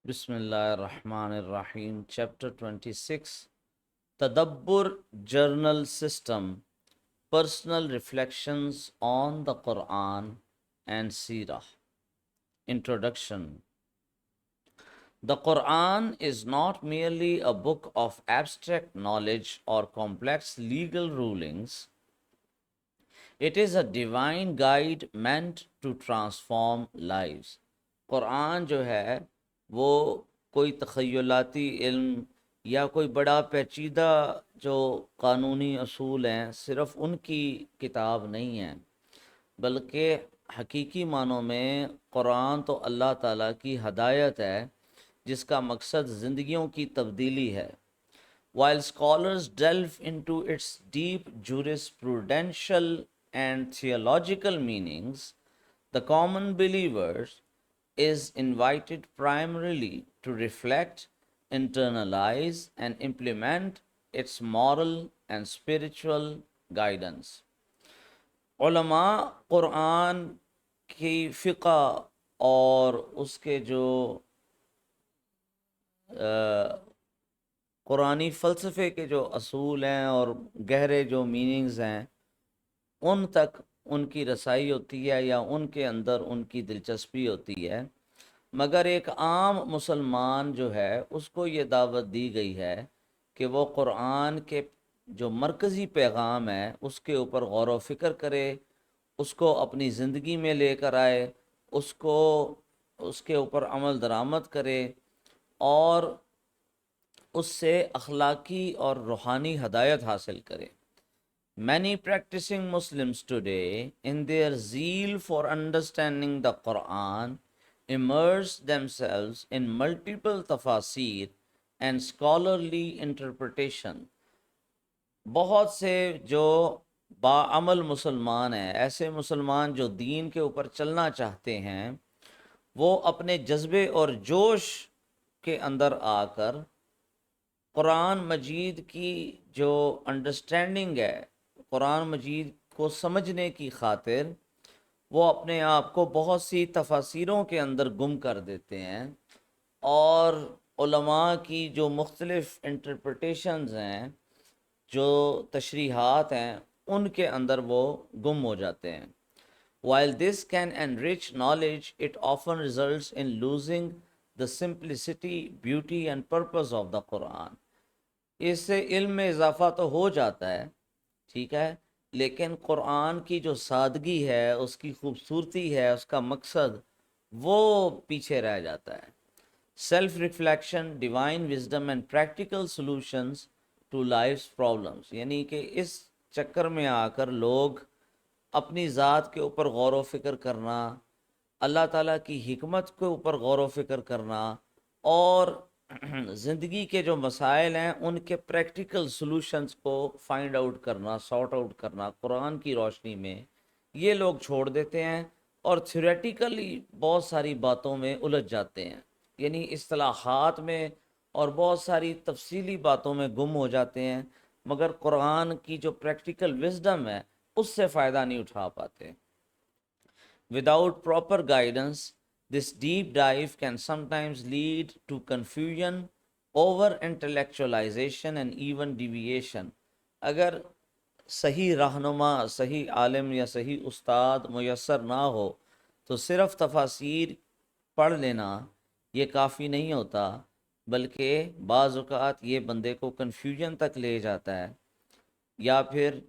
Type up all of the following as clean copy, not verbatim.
Bismillah ar-Rahman ar-Rahim. Chapter 26, Tadabbur Journal System, Personal Reflections on the Quran and Seerah. Introduction. The Quran is not merely a book of abstract knowledge or complex legal rulings. It is a divine guide meant to transform lives. قرآن جو ہے وہ کوئی تخیلاتی علم یا کوئی بڑا پیچیدہ جو قانونی اصول ہیں صرف ان کی کتاب نہیں ہے، بلکہ حقیقی معنوں میں قرآن تو اللہ تعالیٰ کی ہدایت ہے جس کا مقصد زندگیوں کی تبدیلی ہے۔ While scholars delve into its deep jurisprudential and theological meanings, the common believer is invited primarily to reflect, internalize, and implement its moral and spiritual guidance. علماء قرآن کی فقہ اور اس کے جو قرآنی فلسفے کے جو اصول ہیں اور گہرے جو میننگز ہیں ان تک ان کی رسائی ہوتی ہے یا ان کے اندر ان کی دلچسپی ہوتی ہے، مگر ایک عام مسلمان جو ہے اس کو یہ دعوت دی گئی ہے کہ وہ قرآن کے جو مرکزی پیغام ہے اس کے اوپر غور و فکر کرے، اس کو اپنی زندگی میں لے کر آئے، اس کے اوپر عمل درآمد کرے اور اس سے اخلاقی اور روحانی ہدایت حاصل کرے۔ Many practicing Muslims today, in their zeal for understanding the Quran, immerse themselves in multiple tafasir and scholarly interpretation. بہت سے جو باعمل مسلمان ہیں، ایسے مسلمان جو دین کے اوپر چلنا چاہتے ہیں، وہ اپنے جذبے اور جوش کے اندر آ کر قرآن مجید کی جو انڈرسٹینڈنگ ہے، قرآن مجید کو سمجھنے کی خاطر وہ اپنے آپ کو بہت سی تفاسیروں کے اندر گم کر دیتے ہیں اور علماء کی جو مختلف انٹرپریٹیشنز ہیں، جو تشریحات ہیں، ان کے اندر وہ گم ہو جاتے ہیں۔ While this can enrich knowledge, it often results in losing the simplicity, beauty and purpose of the Quran. اس سے علم میں اضافہ تو ہو جاتا ہے، ٹھیک ہے، لیکن قرآن کی جو سادگی ہے، اس کی خوبصورتی ہے، اس کا مقصد وہ پیچھے رہ جاتا ہے۔ Self reflection, divine wisdom and practical solutions to life's problems, یعنی کہ اس چکر میں آ کر لوگ اپنی ذات کے اوپر غور و فکر کرنا، اللہ تعالیٰ کی حکمت کے اوپر غور و فکر کرنا اور زندگی کے جو مسائل ہیں ان کے پریکٹیکل سولوشنز کو فائنڈ آؤٹ کرنا، سارٹ آؤٹ کرنا قرآن کی روشنی میں، یہ لوگ چھوڑ دیتے ہیں اور تھیوریٹیکلی بہت ساری باتوں میں الجھ جاتے ہیں، یعنی اصطلاحات میں اور بہت ساری تفصیلی باتوں میں گم ہو جاتے ہیں، مگر قرآن کی جو پریکٹیکل وزڈم ہے اس سے فائدہ نہیں اٹھا پاتے۔ Without proper guidance, this deep dive can sometimes lead to confusion, over intellectualization and even deviation. اگر صحیح رہنما، صحیح عالم یا صحیح استاد میسر نہ ہو تو صرف تفاسیر پڑھ لینا یہ کافی نہیں ہوتا، بلکہ بعض اوقات یہ بندے کو کنفیوژن تک لے جاتا ہے، یا پھر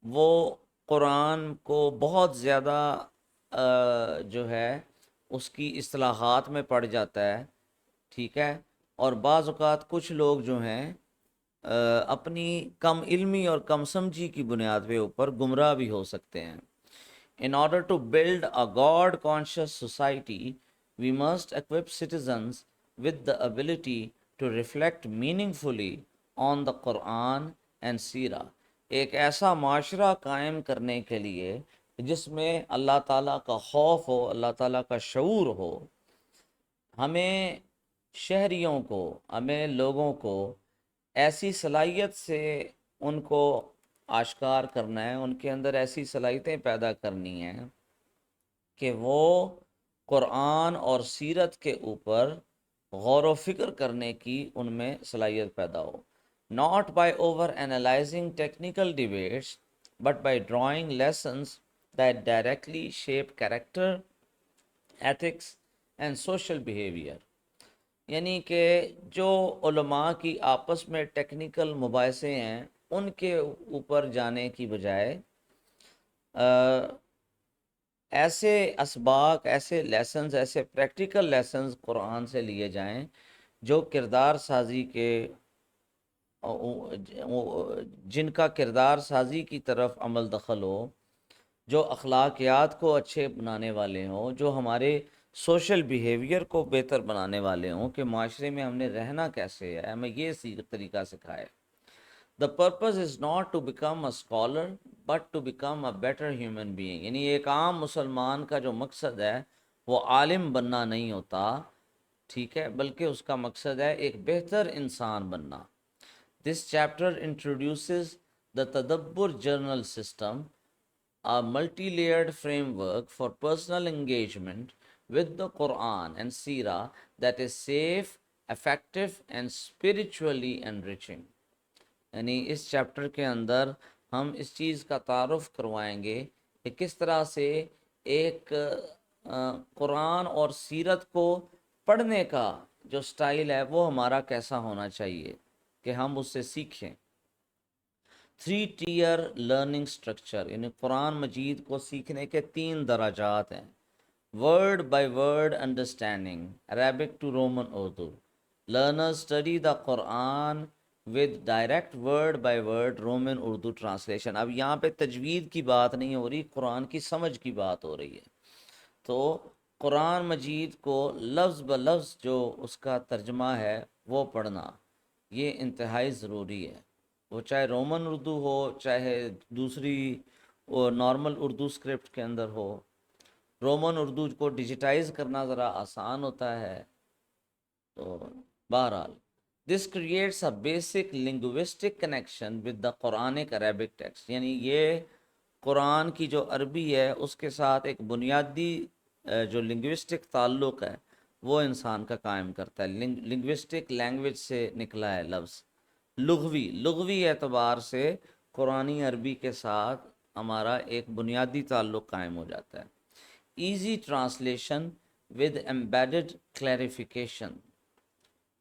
وہ قرآن کو بہت زیادہ جو ہے اس کی اصطلاحات میں پڑ جاتا ہے، ٹھیک ہے، اور بعض اوقات کچھ لوگ جو ہیں اپنی کم علمی اور کم سمجھی کی بنیاد پہ اوپر گمراہ بھی ہو سکتے ہیں۔ In order to build a God-conscious society, we must equip citizens with the ability to reflect meaningfully on the Quran and Seerah. ایک ایسا معاشرہ قائم کرنے کے لیے جس میں اللہ تعالیٰ کا خوف ہو، اللہ تعالیٰ کا شعور ہو، ہمیں شہریوں کو، ہمیں لوگوں کو ایسی صلاحیت سے ان کو آشکار کرنا ہے، ان کے اندر ایسی صلاحیتیں پیدا کرنی ہیں کہ وہ قرآن اور سیرت کے اوپر غور و فکر کرنے کی ان میں صلاحیت پیدا ہو. Not by over analysing technical debates but by drawing lessons that directly shape character ethics and social behaviour. یعنی کہ جو علماء کی آپس میں ٹیکنیکل مباحثے ہیں ان کے اوپر جانے کی بجائے ایسے اسباق، ایسے لیسنز، ایسے پریکٹیکل لیسنز قرآن سے لیے جائیں جو کردار سازی کے، جن کا کردار سازی کی طرف عمل دخل ہو، جو اخلاقیات کو اچھے بنانے والے ہوں، جو ہمارے سوشل بیہیویئر کو بہتر بنانے والے ہوں کہ معاشرے میں ہم نے رہنا کیسے ہے، ہمیں یہ طریقہ سکھائے. The purpose is not to become a scholar but to become a better human being. یعنی ایک عام مسلمان کا جو مقصد ہے وہ عالم بننا نہیں ہوتا، ٹھیک ہے، بلکہ اس کا مقصد ہے ایک بہتر انسان بننا. This chapter introduces the Tadabbur journal system, a multi-layered framework for personal engagement with the Quran and Seerah that is safe, effective and spiritually enriching. یعنی اس چیپٹر کے اندر ہم اس چیز کا تعارف کروائیں گے کہ کس طرح سے ایک قرآن اور سیرت کو پڑھنے کا جو سٹائل ہے وہ ہمارا کیسا ہونا چاہیے کہ ہم اس سے سیکھیں. 3 tier لرننگ سٹرکچر، یعنی قرآن مجید کو سیکھنے کے 3 درجات ہیں. Word by word understanding, Arabic to Roman Urdu. Learners study the Quran with direct word by word Roman Urdu translation. اب یہاں پہ تجوید کی بات نہیں ہو رہی، قرآن کی سمجھ کی بات ہو رہی ہے. تو قرآن مجید کو لفظ بلفظ جو اس کا ترجمہ ہے وہ پڑھنا یہ انتہائی ضروری ہے. وہ چاہے رومن اردو ہو، چاہے دوسری نارمل اردو اسکرپٹ کے اندر ہو. رومن اردو کو ڈیجیٹائز کرنا ذرا آسان ہوتا ہے. تو بہرحال this creates a basic linguistic connection with the Quranic Arabic text. یعنی یہ قرآن کی جو عربی ہے اس کے ساتھ ایک بنیادی جو لنگوسٹک تعلق ہے وہ انسان کا قائم کرتا ہے. لنگوسٹک لینگویج سے نکلا ہے لفظ. لغوی اعتبار سے قرآنی عربی کے ساتھ ہمارا ایک بنیادی تعلق قائم ہو جاتا ہے. Easy translation with embedded clarification.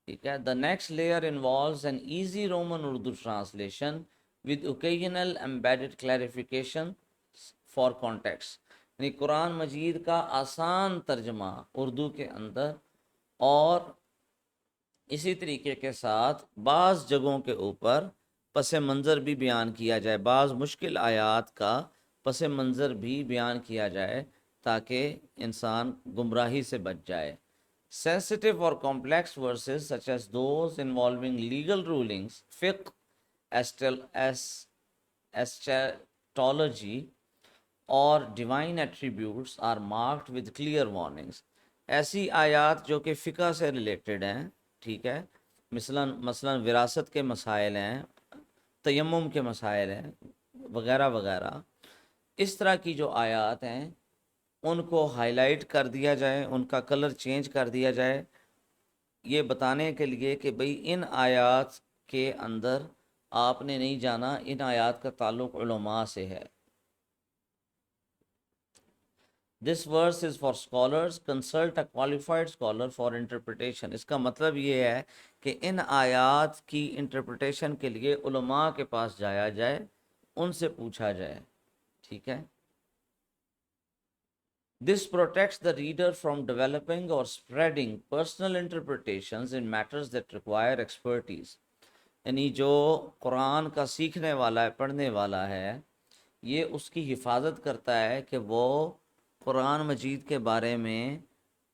ٹھیک ہے. The next layer involves an easy Roman Urdu translation with occasional embedded clarification for context. یعنی قرآن مجید کا آسان ترجمہ اردو کے اندر، اور اسی طریقے کے ساتھ بعض جگہوں کے اوپر پس منظر بھی بیان کیا جائے، بعض مشکل آیات کا پس منظر بھی بیان کیا جائے تاکہ انسان گمراہی سے بچ جائے. Sensitive or complex verses such as those involving legal rulings, fiqh, eschatology اور divine attributes are marked with clear warnings. ایسی آیات جو کہ فقہ سے ریلیٹڈ ہیں، ٹھیک ہے، مثلا وراثت کے مسائل ہیں، تیمم کے مسائل ہیں، وغیرہ وغیرہ، اس طرح کی جو آیات ہیں ان کو ہائی لائٹ کر دیا جائے، ان کا کلر چینج کر دیا جائے، یہ بتانے کے لیے کہ بھئی ان آیات کے اندر آپ نے نہیں جانا، ان آیات کا تعلق علماء سے ہے. This verse is for scholars. Consult a qualified scholar for interpretation. اس کا مطلب یہ ہے کہ ان آیات کی انٹرپریٹیشن کے لیے علماء کے پاس جایا جائے، ان سے پوچھا جائے. ٹھیک ہے. This protects the reader from developing or spreading personal interpretations in matters that require expertise. یعنی جو قرآن کا سیکھنے والا ہے، پڑھنے والا ہے، یہ اس کی حفاظت کرتا ہے کہ وہ قرآن مجید کے بارے میں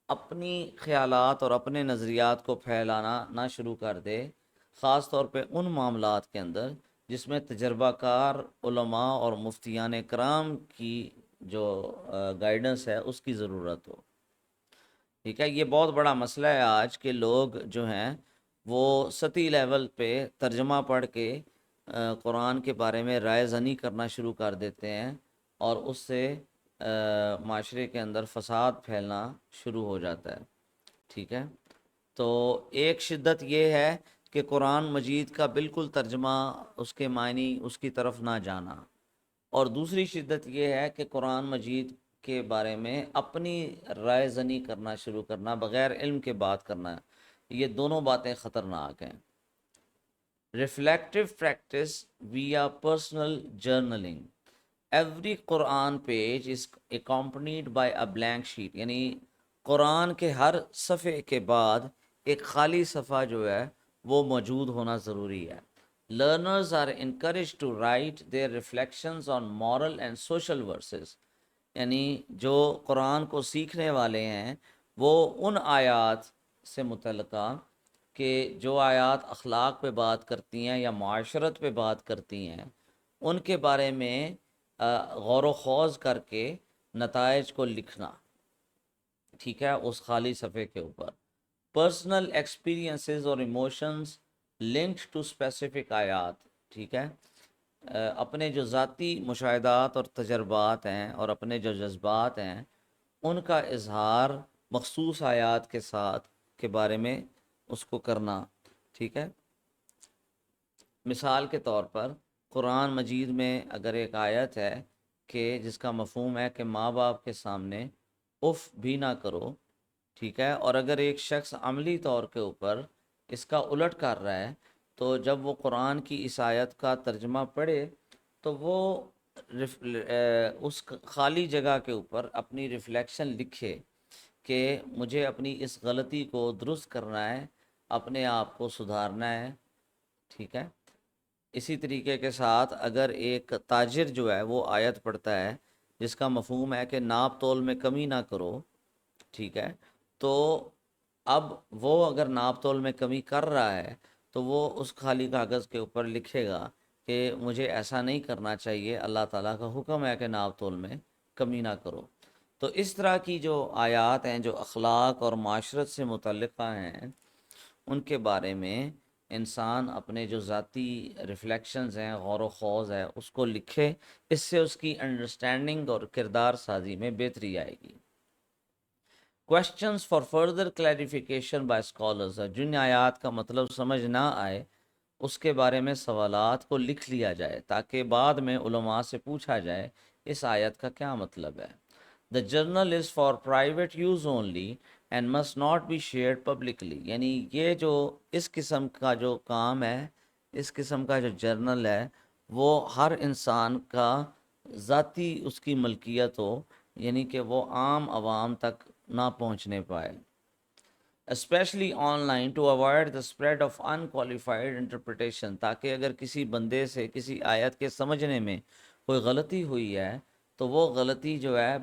اپنی خیالات اور اپنے نظریات کو پھیلانا نہ شروع کر دے، خاص طور پہ ان معاملات کے اندر جس میں تجربہ کار علماء اور مفتیان کرام کی جو گائیڈنس ہے اس کی ضرورت ہو. ٹھیک ہے. یہ بہت بڑا مسئلہ ہے آج کے لوگ جو ہیں وہ سطحی لیول پہ ترجمہ پڑھ کے قرآن کے بارے میں رائے زنی کرنا شروع کر دیتے ہیں، اور اس سے معاشرے کے اندر فساد پھیلنا شروع ہو جاتا ہے. ٹھیک ہے. تو ایک شدت یہ ہے کہ قرآن مجید کا بالکل ترجمہ، اس کے معنی، اس کی طرف نہ جانا، اور دوسری شدت یہ ہے کہ قرآن مجید کے بارے میں اپنی رائے زنی کرنا شروع کرنا، بغیر علم کے بات کرنا. یہ دونوں باتیں خطرناک ہیں. Reflective practice via personal journaling. Every Quran page is accompanied by a blank sheet. یعنی قرآن کے ہر صفحے کے بعد ایک خالی صفحہ جو ہے وہ موجود ہونا ضروری ہے. Learners are encouraged to write their reflections on moral and social verses. یعنی جو قرآن کو سیکھنے والے ہیں وہ ان آیات سے متعلقہ کہ جو آیات اخلاق پہ بات کرتی ہیں یا معاشرت پہ بات کرتی ہیں، ان کے بارے میں غور و خوض کر کے نتائج کو لکھنا. ٹھیک ہے، اس خالی صفحے کے اوپر. پرسنل ایکسپیرینسز اور ایموشنز لنکڈ ٹو اسپیسیفک آیات. ٹھیک ہے، اپنے جو ذاتی مشاہدات اور تجربات ہیں اور اپنے جو جذبات ہیں ان کا اظہار مخصوص آیات کے ساتھ کے بارے میں اس کو کرنا. ٹھیک ہے، مثال کے طور پر قرآن مجید میں اگر ایک آیت ہے کہ جس کا مفہوم ہے کہ ماں باپ کے سامنے اف بھی نہ کرو، ٹھیک ہے، اور اگر ایک شخص عملی طور کے اوپر اس کا الٹ کر رہا ہے تو جب وہ قرآن کی اس آیت کا ترجمہ پڑھے تو وہ اس خالی جگہ کے اوپر اپنی ریفلیکشن لکھے کہ مجھے اپنی اس غلطی کو درست کرنا ہے، اپنے آپ کو سدھارنا ہے. ٹھیک ہے، اسی طریقے کے ساتھ اگر ایک تاجر جو ہے وہ آیت پڑھتا ہے جس کا مفہوم ہے کہ ناپ تول میں کمی نہ کرو، ٹھیک ہے، تو اب وہ اگر ناپ تول میں کمی کر رہا ہے تو وہ اس خالی کاغذ کے اوپر لکھے گا کہ مجھے ایسا نہیں کرنا چاہیے، اللہ تعالیٰ کا حکم ہے کہ ناپ تول میں کمی نہ کرو. تو اس طرح کی جو آیات ہیں جو اخلاق اور معاشرت سے متعلقہ ہیں ان کے بارے میں انسان اپنے جو ذاتی ریفلیکشنز ہیں، غور و خوض ہے، اس کو لکھے. اس سے اس کی انڈرسٹینڈنگ اور کردار سازی میں بہتری آئے گی. Questions for further clarification by scholars. جن آیات کا مطلب سمجھ نہ آئے اس کے بارے میں سوالات کو لکھ لیا جائے تاکہ بعد میں علماء سے پوچھا جائے اس آیت کا کیا مطلب ہے. The journal is for private use only and must not be shared publicly. یعنی یہ جو اس قسم کا جو کام ہے، اس قسم کا جو جرنل ہے وہ ہر انسان کا ذاتی اس کی ملکیت ہو، یعنی کہ وہ عام عوام تک نہ پہنچنے پائے. Especially online to avoid the spread of unqualified interpretation. تاکہ اگر کسی بندے سے کسی آیت کے سمجھنے میں کوئی غلطی ہوئی ہے تو وہ غلطی جو ہے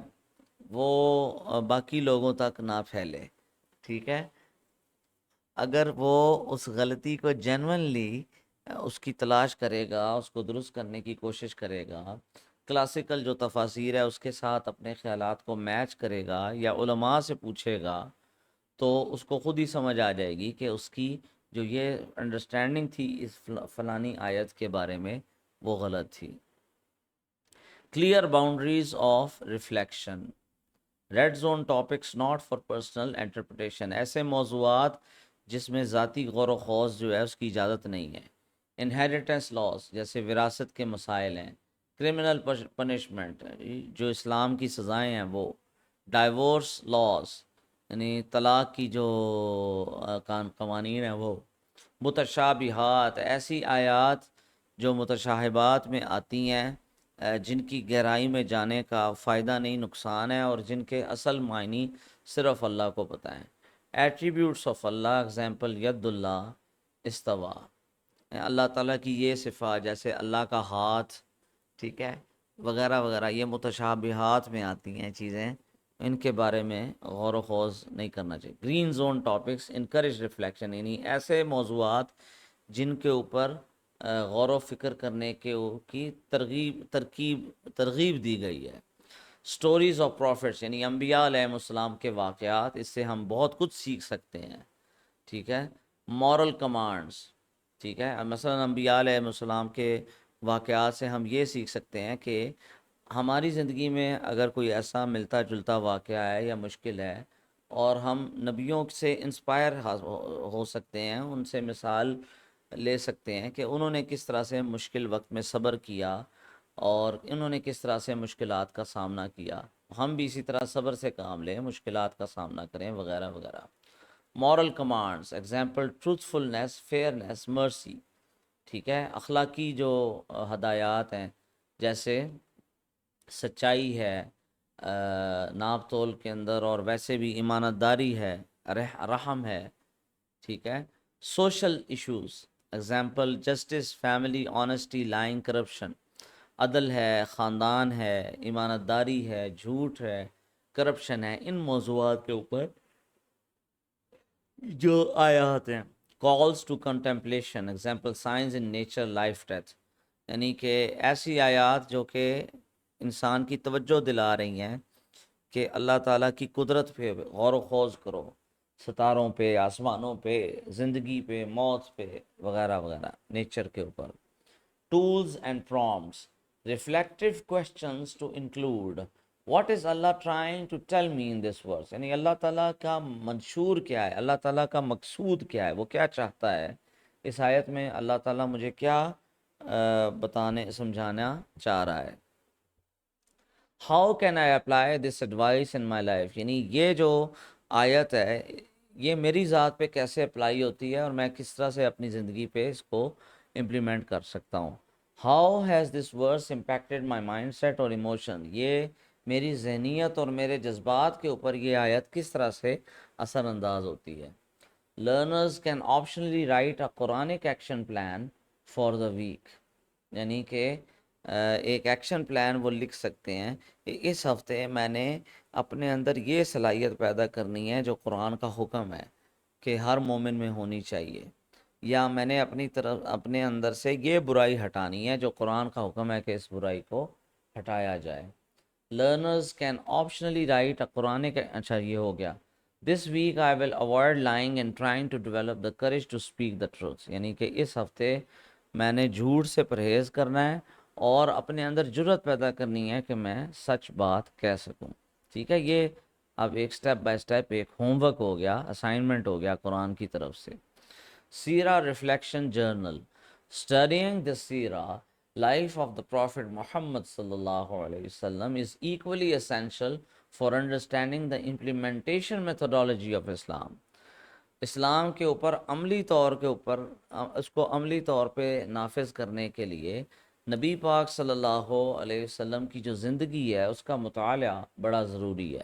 وہ باقی لوگوں تک نہ پھیلے. ٹھیک ہے، اگر وہ اس غلطی کو جینونلی اس کی تلاش کرے گا، اس کو درست کرنے کی کوشش کرے گا، کلاسیکل جو تفاسیر ہے اس کے ساتھ اپنے خیالات کو میچ کرے گا یا علماء سے پوچھے گا تو اس کو خود ہی سمجھ آ جائے گی کہ اس کی جو یہ انڈرسٹینڈنگ تھی اس فلانی آیت کے بارے میں وہ غلط تھی. Clear boundaries of reflection. Red zone topics not for personal interpretation. ایسے موضوعات جس میں ذاتی غور و خوض جو ہے اس کی اجازت نہیں ہے. انہیریٹنس لاز جیسے وراثت کے مسائل ہیں. کرمنل پنشمنٹ جو اسلام کی سزائیں ہیں وہ. ڈائیورس لاز یعنی طلاق کی جو قوانین ہیں وہ. متشابہات ایسی آیات جو متشابہات میں آتی ہیں جن کی گہرائی میں جانے کا فائدہ نہیں نقصان ہے اور جن کے اصل معنی صرف اللہ کو پتہ ہیں. ایٹریبیوٹس آف اللہ اگزامپل ید اللہ استوا. اللہ تعالیٰ کی یہ صفات جیسے اللہ کا ہاتھ، ٹھیک ہے، وغیرہ وغیرہ، یہ متشابہات میں آتی ہیں چیزیں، ان کے بارے میں غور و خوض نہیں کرنا چاہیے. Green zone topics encourage reflection. یعنی ایسے موضوعات جن کے اوپر غور و فکر کرنے کی ترغیب دی گئی ہے. سٹوریز آف پروفٹس یعنی انبیاء علیہ السلام کے واقعات، اس سے ہم بہت کچھ سیکھ سکتے ہیں. ٹھیک ہے، مورل کمانڈس، ٹھیک ہے، مثلا انبیاء علیہ السلام کے واقعات سے ہم یہ سیکھ سکتے ہیں کہ ہماری زندگی میں اگر کوئی ایسا ملتا جلتا واقعہ ہے یا مشکل ہے اور ہم نبیوں سے انسپائر ہو سکتے ہیں، ان سے مثال لے سکتے ہیں کہ انہوں نے کس طرح سے مشکل وقت میں صبر کیا اور انہوں نے کس طرح سے مشکلات کا سامنا کیا۔ ہم بھی اسی طرح صبر سے کام لیں، مشکلات کا سامنا کریں وغیرہ وغیرہ۔ مورل کمانڈس ایگزامپل ٹروتھفلنس، فیئرنیس، مرسی، ٹھیک ہے۔ اخلاقی جو ہدایات ہیں جیسے سچائی ہے ناپ تول کے اندر، اور ویسے بھی امانت داری ہے، رحم ہے، ٹھیک ہے۔ Social issues example justice, family, honesty, lying, corruption, عدل ہے، خاندان ہے، امانت داری ہے، جھوٹ ہے، کرپشن ہے، ان موضوعات کے اوپر جو آیات ہیں۔ Calls to contemplation example science in nature, life, death, یعنی کہ ایسی آیات جو کہ انسان کی توجہ دلا رہی ہیں کہ اللہ تعالیٰ کی قدرت پہ غور و خوض کرو، ستاروں پہ، آسمانوں پہ، زندگی پہ، موت پہ وغیرہ وغیرہ، نیچر کے اوپر۔ Tools and prompts reflective questions to include what is Allah trying to tell me in this verse, یعنی اللہ تعالیٰ کا منشور کیا ہے، اللہ تعالیٰ کا مقصود کیا ہے، وہ کیا چاہتا ہے اس آیت میں، اللہ تعالیٰ مجھے کیا بتانے سمجھانا چاہ رہا ہے۔ How can I apply this advice in my life, یعنی یہ جو آیت ہے یہ میری ذات پہ کیسے اپلائی ہوتی ہے اور میں کس طرح سے اپنی زندگی پہ اس کو امپلیمنٹ کر سکتا ہوں۔ How has this verse impacted my mind set اور ایموشن، یہ میری ذہنیت اور میرے جذبات کے اوپر یہ آیت کس طرح سے اثر انداز ہوتی ہے۔ Learners can optionally write a Quranic action plan for the week, یعنی کہ ایک ایکشن پلان وہ لکھ سکتے ہیں کہ اس ہفتے میں نے اپنے اندر یہ صلاحیت پیدا کرنی ہے جو قرآن کا حکم ہے کہ ہر مومن میں ہونی چاہیے، یا میں نے اپنی طرف اپنے اندر سے یہ برائی ہٹانی ہے جو قرآن کا حکم ہے کہ اس برائی کو ہٹایا جائے۔ Learners can optionally write a Quranic, اچھا یہ ہو گیا۔ This week I will avoid lying and trying to develop the courage to speak the truth, یعنی کہ اس ہفتے میں نے جھوٹ سے پرہیز کرنا ہے اور اپنے اندر جرت پیدا کرنی ہے کہ میں سچ بات کہہ سکوں، ٹھیک ہے۔ یہ اب ایک سٹیپ بائی سٹیپ ایک ہوم ورک ہو گیا، اسائنمنٹ ہو گیا قرآن کی طرف سے۔ Seerah reflection journal studying the seerah life of the prophet Muhammad صلی اللہ علیہ وسلم is equally essential for understanding the implementation methodology of Islam, Islam کے اوپر عملی طور کے اوپر اس کو عملی طور پہ نافذ کرنے کے لیے نبی پاک صلی اللہ علیہ وسلم کی جو زندگی ہے اس کا مطالعہ بڑا ضروری ہے۔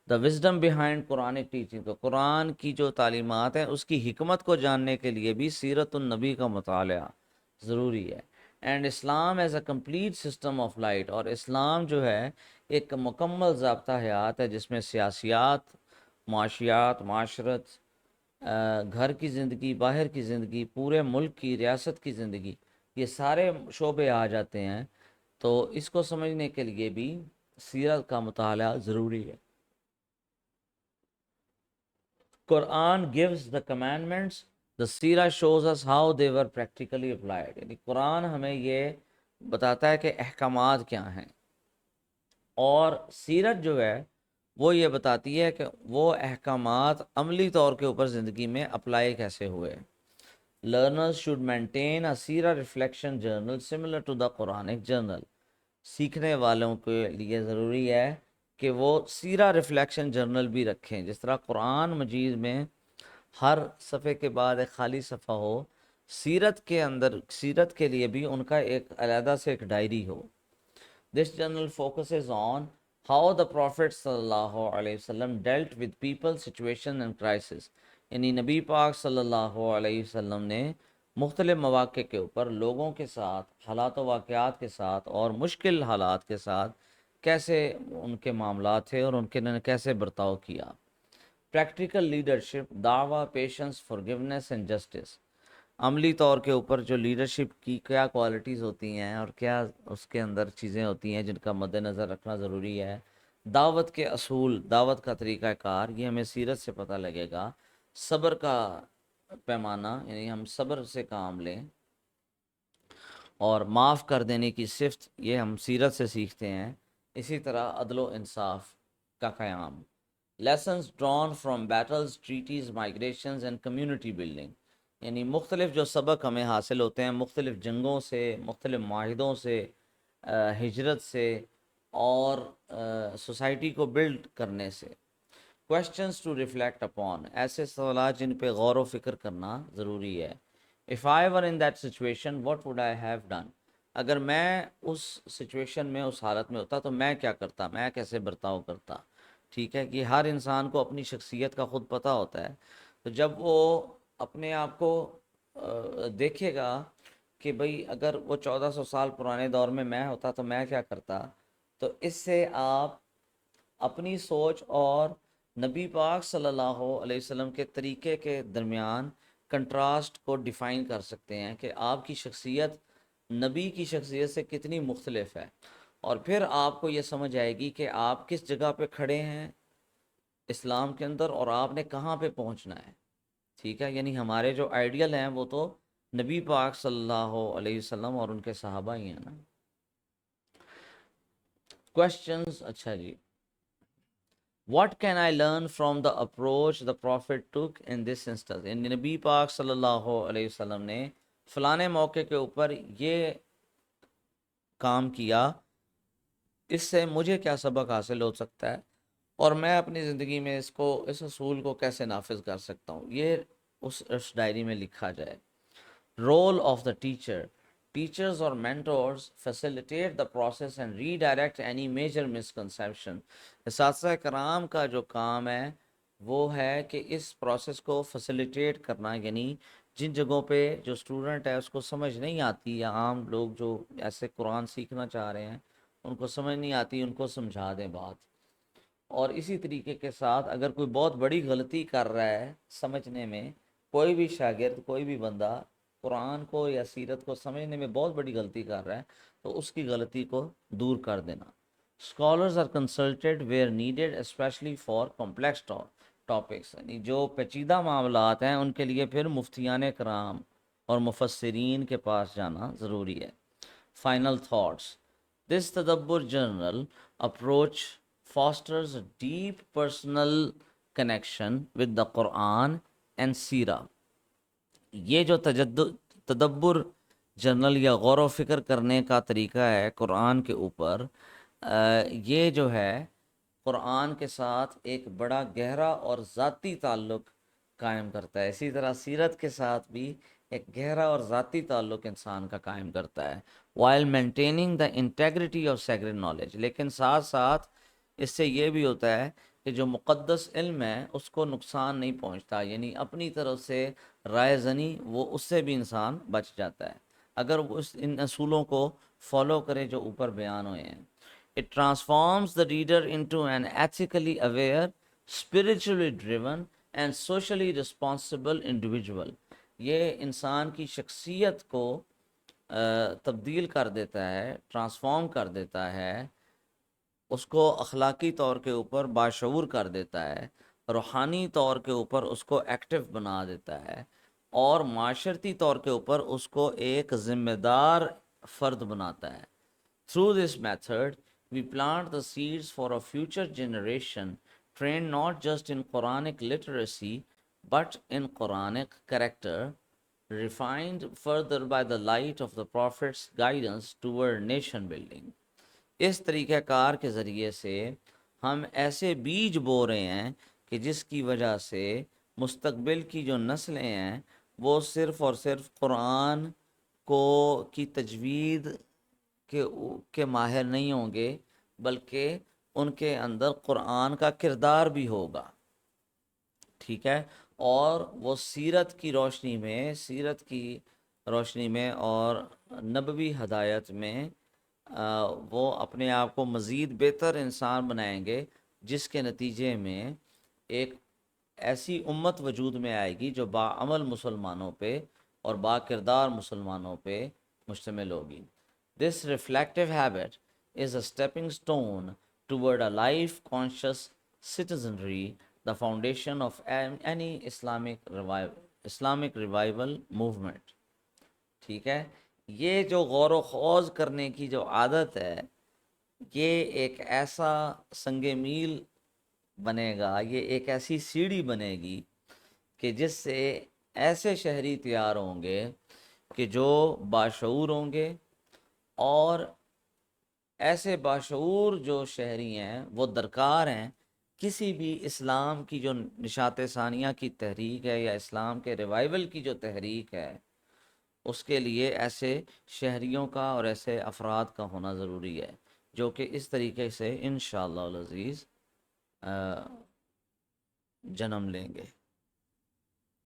The wisdom behind Quranic teaching, تو قرآن کی جو تعلیمات ہیں اس کی حکمت کو جاننے کے لیے بھی سیرت النبی کا مطالعہ ضروری ہے۔ And Islam as a complete system of light, اور اسلام جو ہے ایک مکمل ضابطہ حیات ہے جس میں سیاسیات، معاشیات، معاشرت، گھر کی زندگی، باہر کی زندگی، پورے ملک کی، ریاست کی زندگی، یہ سارے شعبے آ جاتے ہیں، تو اس کو سمجھنے کے لیے بھی سیرت کا مطالعہ ضروری ہے۔ قرآن gives the commandments, the سیرہ shows us how they were practically applied، یعنی قرآن ہمیں یہ بتاتا ہے کہ احکامات کیا ہیں، اور سیرت جو ہے وہ یہ بتاتی ہے کہ وہ احکامات عملی طور کے اوپر زندگی میں اپلائی کیسے ہوئے۔ Learners should maintain a seerah reflection journal similar to the Quranic journal, سیکھنے والوں کے لیے ضروری ہے کہ وہ سیرہ ریفلیکشن جرنل بھی رکھیں، جس طرح قرآن مجید میں ہر صفحے کے بعد ایک خالی صفحہ ہو، سیرت کے اندر سیرت کے لیے بھی ان کا ایک علیحدہ سے ایک diary who. This journal focuses on how the Prophet صلی اللہ علیہ وسلم dealt with people, situation and crisis، یعنی نبی پاک صلی اللہ علیہ وسلم نے مختلف مواقع کے اوپر لوگوں کے ساتھ، حالات و واقعات کے ساتھ اور مشکل حالات کے ساتھ کیسے ان کے معاملات تھے اور ان کے نے کیسے برتاؤ کیا۔ پریکٹیکل لیڈرشپ، دعویٰ، پیشنس، فارگیونیس اینڈ جسٹس، عملی طور کے اوپر جو لیڈرشپ کی کیا کوالٹیز ہوتی ہیں اور کیا اس کے اندر چیزیں ہوتی ہیں جن کا مد نظر رکھنا ضروری ہے۔ دعوت کے اصول، دعوت کا طریقہ کار، یہ ہمیں سیرت سے پتہ لگے گا۔ صبر کا پیمانہ، یعنی ہم صبر سے کام لیں، اور معاف کر دینے کی صفت، یہ ہم سیرت سے سیکھتے ہیں۔ اسی طرح عدل و انصاف کا قیام، lessons drawn from battles, treaties, migrations and community building, یعنی مختلف جو سبق ہمیں حاصل ہوتے ہیں مختلف جنگوں سے، مختلف معاہدوں سے، ہجرت سے، اور سوسائٹی کو بلڈ کرنے سے۔ کوشچنس ٹو ریفلیکٹ اپون، ایسے سوالات جن پہ غور و فکر کرنا ضروری ہے۔ If I were in that situation what would I have done, اگر میں اس سچویشن میں، اس حالت میں ہوتا تو میں کیا کرتا، میں کیسے برتاؤ کرتا۔ ٹھیک ہے کہ ہر انسان کو اپنی شخصیت کا خود پتہ ہوتا ہے، تو جب وہ اپنے آپ کو دیکھے گا کہ بھئی اگر وہ 1400 سال پرانے دور میں ہوتا تو میں کیا کرتا، تو اس سے آپ اپنی سوچ اور نبی پاک صلی اللہ علیہ وسلم کے طریقے کے درمیان کنٹراسٹ کو ڈیفائن کر سکتے ہیں کہ آپ کی شخصیت نبی کی شخصیت سے کتنی مختلف ہے، اور پھر آپ کو یہ سمجھ آئے گی کہ آپ کس جگہ پہ کھڑے ہیں اسلام کے اندر، اور آپ نے کہاں پہ پہنچنا ہے۔ ٹھیک ہے، یعنی ہمارے جو آئیڈیل ہیں وہ تو نبی پاک صلی اللہ علیہ وسلم اور ان کے صحابہ ہی ہیں نا۔ کوشچنز، اچھا جی، what can I learn from the approach the prophet took in this instance, یعنی نبی پاک صلی اللہ علیہ وسلم نے فلانے موقع کے اوپر یہ کام کیا، اس سے مجھے کیا سبق حاصل ہو سکتا ہے، اور میں اپنی زندگی میں اس اصول کو کیسے نافذ کر سکتا ہوں، یہ اس ڈائری میں لکھا جائے۔ Role of the teacher, teachers اور mentors facilitate the process and redirect any major misconception, اساتذہ کرام کا جو کام ہے وہ ہے کہ اس پروسیس کو فیسیلیٹیٹ کرنا، یعنی جن جگہوں پہ جو اسٹوڈنٹ ہے اس کو سمجھ نہیں آتی، یا عام لوگ جو ایسے قرآن سیکھنا چاہ رہے ہیں ان کو سمجھ نہیں آتی، ان کو سمجھا دیں بات۔ اور اسی طریقے کے ساتھ اگر کوئی بہت بڑی غلطی کر رہا ہے سمجھنے میں، کوئی بھی شاگرد، کوئی بھی بندہ قرآن کو یا سیرت کو سمجھنے میں بہت بڑی غلطی کر رہا ہے تو اس کی غلطی کو دور کر دینا۔ Scholars are consulted where needed especially for complex topics, یعنی جو پیچیدہ معاملات ہیں ان کے لیے پھر مفتیان کرام اور مفسرین کے پاس جانا ضروری ہے۔ فائنل تھاٹس، دس تدبر journal approach fosters a deep personal connection with the Quran and سیرہ، یہ جو تدبر جرنل یا غور و فکر کرنے کا طریقہ ہے قرآن کے اوپر، یہ جو ہے قرآن کے ساتھ ایک بڑا گہرا اور ذاتی تعلق قائم کرتا ہے، اسی طرح سیرت کے ساتھ بھی ایک گہرا اور ذاتی تعلق انسان کا قائم کرتا ہے، while maintaining the integrity of sacred knowledge، لیکن ساتھ ساتھ اس سے یہ بھی ہوتا ہے کہ جو مقدس علم ہے اس کو نقصان نہیں پہنچتا، یعنی اپنی طرف سے رائے زنی وہ اس سے بھی انسان بچ جاتا ہے اگر وہ ان اصولوں کو فالو کرے جو اوپر بیان ہوئے ہیں۔ It transforms the reader into an ethically aware, spiritually driven and socially responsible individual، یہ انسان کی شخصیت کو تبدیل کر دیتا ہے، ٹرانسفارم کر دیتا ہے، اس کو اخلاقی طور کے اوپر باشعور کر دیتا ہے، روحانی طور کے اوپر اس کو ایکٹیو بنا دیتا ہے، اور معاشرتی طور کے اوپر اس کو ایک ذمہ دار فرد بناتا ہے۔ Through this method, we plant the seeds for a future generation trained not just in Quranic literacy but in Quranic character, refined further by the light of the Prophet's guidance toward nation building۔ اس طریقہ کار کے ذریعے سے ہم ایسے بیج بو رہے ہیں کہ جس کی وجہ سے مستقبل کی جو نسلیں ہیں وہ صرف اور صرف قرآن کو کی تجوید کے ماہر نہیں ہوں گے، بلکہ ان کے اندر قرآن کا کردار بھی ہوگا۔ ٹھیک ہے، اور وہ سیرت کی روشنی میں اور نبوی ہدایت میں وہ اپنے آپ کو مزید بہتر انسان بنائیں گے، جس کے نتیجے میں ایک ایسی امت وجود میں آئے گی جو باعمل مسلمانوں پہ اور با کردار مسلمانوں پہ مشتمل ہوگی۔ This reflective habit is a stepping stone toward a life-conscious citizenry, the foundation of any Islamic revival movement۔ ٹھیک ہے، یہ جو غور و خوض کرنے کی جو عادت ہے، یہ ایک ایسا سنگ میل بنے گا، یہ ایک ایسی سیڑھی بنے گی کہ جس سے ایسے شہری تیار ہوں گے کہ جو باشعور ہوں گے، اور ایسے باشعور جو شہری ہیں وہ درکار ہیں کسی بھی اسلام کی جو نشاط ثانیہ کی تحریک ہے یا اسلام کے ریوائول کی جو تحریک ہے، اس کے لیے ایسے شہریوں کا اور ایسے افراد کا ہونا ضروری ہے، جو کہ اس طریقے سے انشاءاللہ العزیز جنم لیں گے۔